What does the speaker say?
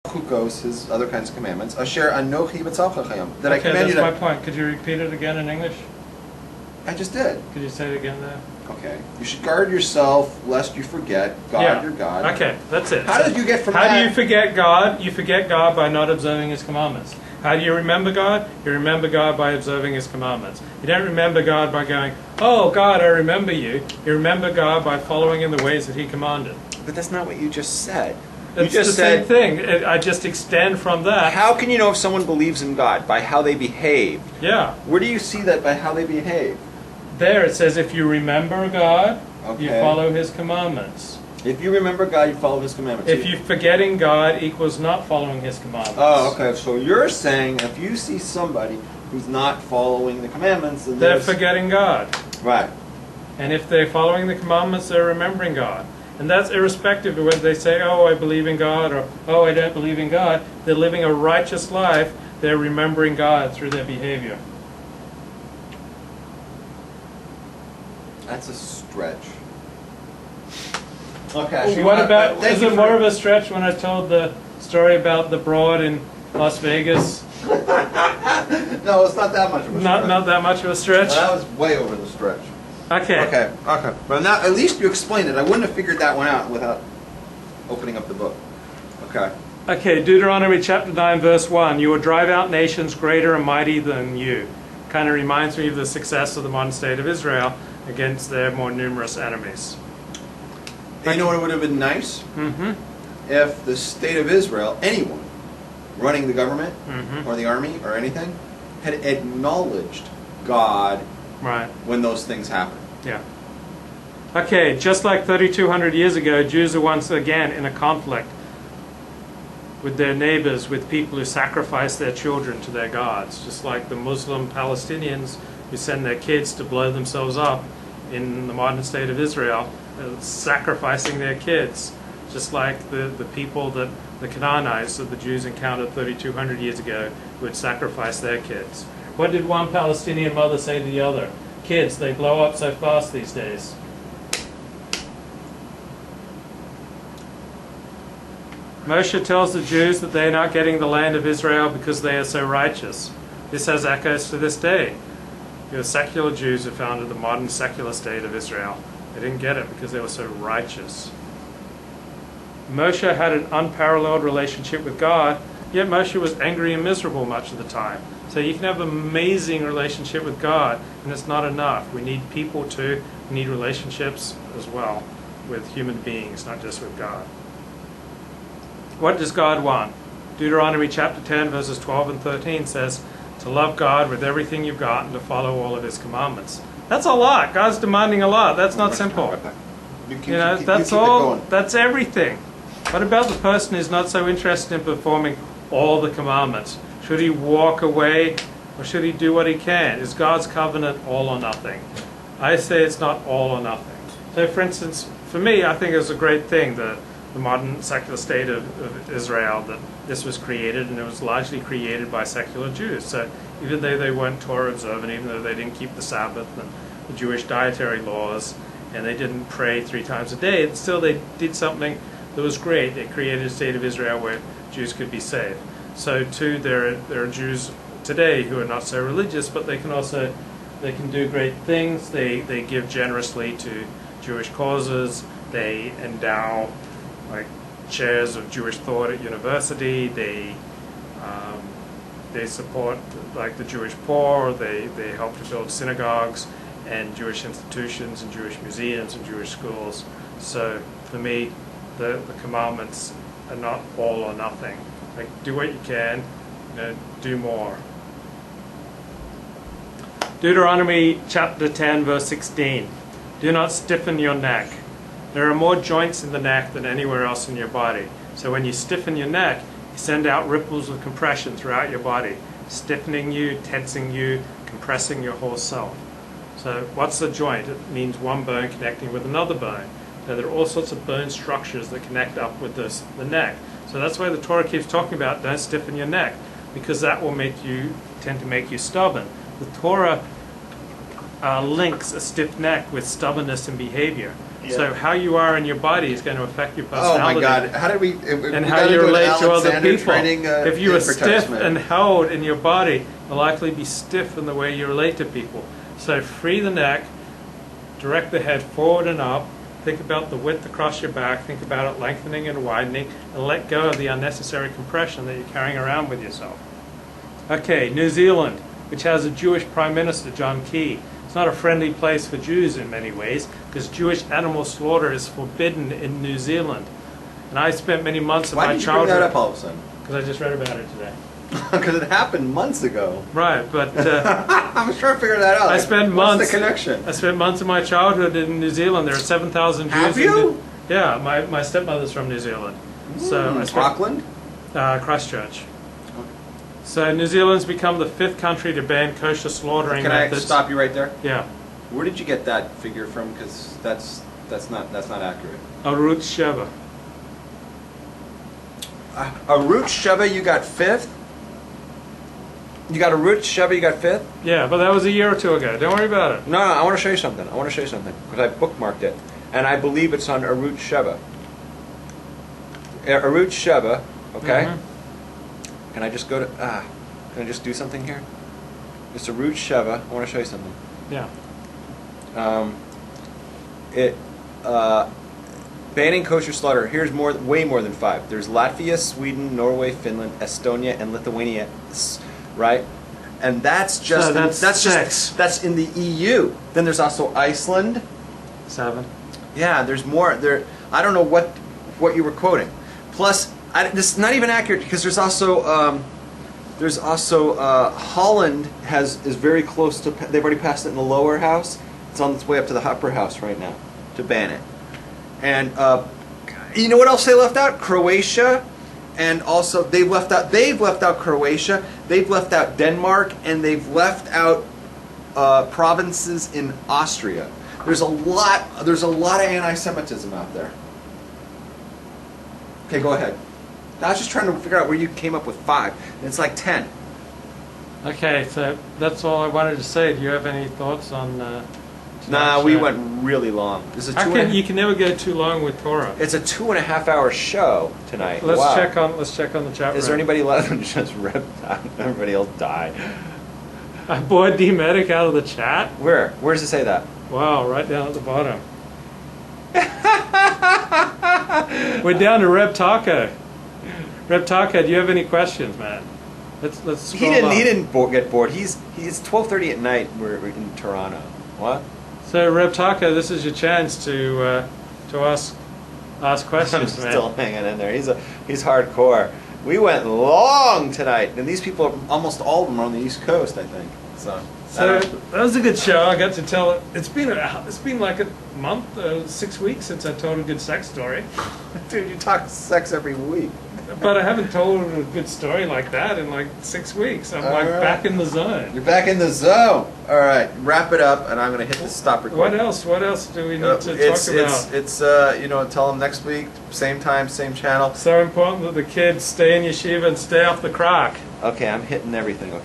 Chukos, his other kinds of commandments. Asher anochi b'tzalcha chayam. That I Okay, command you that's my to. point. Could you repeat it again in English? I just did. Could you say it again there? Okay. You should guard yourself lest you forget God, your God. Okay, that's it. How did you get from How that? do you forget God? You forget God by not observing His commandments. How do you remember God? You remember God by observing His commandments. You don't remember God by going, oh, God, I remember you. You remember God by following in the ways that He commanded. But that's not what you just said. It's you just the said, same thing. I just extend from that. how can you know if someone believes in God? By how they behave. Yeah. Where do you see that by how they behave? There it says if you remember God, you Okay. follow His commandments. If you remember God, you follow His commandments. If you forgetting God equals not following His commandments. Oh, okay. So you're saying if you see somebody who's not following the commandments, then They're forgetting God. Right. And if they're following the commandments, they're remembering God. And that's irrespective of whether they say, oh, I believe in God, or oh, I don't believe in God. They're living a righteous life. They're remembering God through their behavior. That's a stretch. Okay. What about, is it more of a stretch when I told the story about the broad in Las Vegas? No, it's not that much of a stretch. Not that much of a stretch? That was way over the stretch. Okay. Okay. But now, at least you explained it. I wouldn't have figured that one out without opening up the book. Okay. Okay, Deuteronomy chapter 9, verse 1. You will drive out nations greater and mighty than you. Kind of reminds me of the success of the modern state of Israel against their more numerous enemies. You know what would have been nice? Mm-hmm. If the state of Israel, anyone running the government Mm-hmm. or the army or anything, had acknowledged God Right. when those things happen. Yeah. Okay, just like 3,200 years ago, Jews are once again in a conflict with their neighbors, with people who sacrifice their children to their gods, just like the Muslim Palestinians who send their kids to blow themselves up in the modern state of Israel, sacrificing their kids, just like the people that the Canaanites that the Jews encountered 3,200 years ago would sacrifice their kids. What did one Palestinian mother say to the other? Kids, they blow up so fast these days. Moshe tells the Jews that they are not getting the land of Israel because they are so righteous. This has echoes to this day. The secular Jews who founded the modern secular state of Israel. They didn't get it because they were so righteous. Moshe had an unparalleled relationship with God, yet Moshe was angry and miserable much of the time. So you can have an amazing relationship with God, and it's not enough. We need people too. We need relationships as well with human beings, not just with God. What does God want? Deuteronomy chapter 10, verses 12 and 13 says, to love God with everything you've got and to follow all of His commandments. That's a lot. God's demanding a lot. That's not simple. That's all. That's everything. What about the person who's not so interested in performing all the commandments? Should he walk away or should he do what he can? Is God's covenant all or nothing? I say it's not all or nothing. So for instance, for me, I think it's a great thing that the modern secular state of Israel, that this was created, and it was largely created by secular Jews. So even though they weren't Torah observant, even though they didn't keep the Sabbath and the Jewish dietary laws, and they didn't pray 3 times a day, still they did something that was great. They created a state of Israel where Jews could be saved. So too, there are Jews today who are not so religious, but they can do great things. They give generously to Jewish causes. They endow like chairs of Jewish thought at university. They support like the Jewish poor. They help to build synagogues and Jewish institutions and Jewish museums and Jewish schools. So for me, the commandments are not all or nothing. Like, do what you can, do more. Deuteronomy chapter 10, verse 16. Do not stiffen your neck. There are more joints in the neck than anywhere else in your body. So when you stiffen your neck, you send out ripples of compression throughout your body, stiffening you, tensing you, compressing your whole self. So what's a joint? It means one bone connecting with another bone. Now, there are all sorts of bone structures that connect up with the neck. So that's why the Torah keeps talking about don't stiffen your neck, because that will tend to make you stubborn. The Torah links a stiff neck with stubbornness and behavior. So how you are in your body is going to affect your Oh personality. my God! How did we? And how you relate to other people. If you are for stiff Touchman. and held in your body, you'll likely be stiff in the way you relate to people. So free the neck, direct the head forward and up, think about the width across your back, think about it lengthening and widening, and let go of the unnecessary compression that you're carrying around with yourself. Okay, New Zealand, which has a Jewish Prime Minister, John Key. It's not a friendly place for Jews in many ways, because Jewish animal slaughter is forbidden in New Zealand. And I spent many months of Why my did you bring that childhood... up all of a sudden? Because I just read about it today. Because it happened months ago. Right, but I was trying to figure that out. I spent What's months... the connection? I spent months of my childhood in New Zealand. There are 7,000 Jews. Have you? Yeah, my stepmother's from New Zealand. So I spent, Auckland? Christchurch. So New Zealand's become the 5th country to ban kosher slaughtering Can I methods. stop you right there? Yeah. Where did you get that figure from? Because that's not accurate. Arut Sheva. A root sheva, you got 5th? You got a root sheva, you got 5th? Yeah, but that was a year or two ago. Don't worry about it. No, I want to show you something. Because I bookmarked it. And I believe it's on Arut Sheva. Arut Sheva, okay? Mm-hmm. Can I just go to... can I just do something here? It's Arut Sheva. I want to show you something. Yeah. Banning kosher slaughter. Here's way more than 5. There's Latvia, Sweden, Norway, Finland, Estonia, and Lithuania, right? And that's just So that's 6. that's in the EU. Then there's also Iceland. 7. Yeah, there's more. There, I don't know what you were quoting. Plus, this is not even accurate because there's also Holland is very close to. They've already passed it in the lower house. It's on its way up to the upper house right now to ban it. And you know what else they left out? Croatia, and also they've left out Croatia. They've left out Denmark, and they've left out provinces in Austria. There's a lot of anti-Semitism out there. Okay, go ahead. I was just trying to figure out where you came up with 5, and it's like 10. Okay, so that's all I wanted to say. Do you have any thoughts on... Nah, we went really long. This is You can never go too long with Torah. It's a 2.5-hour show tonight. Let's Wow. check on the chat room. Is there anybody left? Just rip out. Everybody else died. I bored D-Medic out of the chat? Where? Where does it say that? Wow, right down at the bottom. We're down to Reb Taco. Reb Taco, do you have any questions, man? Let's scroll up. He didn't get bored. It's 12:30 at night. We're in Toronto. What? So Reb Taco, this is your chance to ask questions, I'm man. still hanging in there. He's hardcore. We went long tonight, and these people, almost all of them, are on the East Coast, I think. So that was a good show. I got to tell it. It's been like a month, 6 weeks since I told a good sex story. Dude, you talk sex every week. But I haven't told a good story like that in like 6 weeks. I'm like back in the zone. You're back in the zone. All right, wrap it up, and I'm going to hit the stop recording. What else? What else do we need to talk about? It's tell them next week, same time, same channel. So important that the kids stay in yeshiva and stay off the crack. Okay, I'm hitting everything. Okay.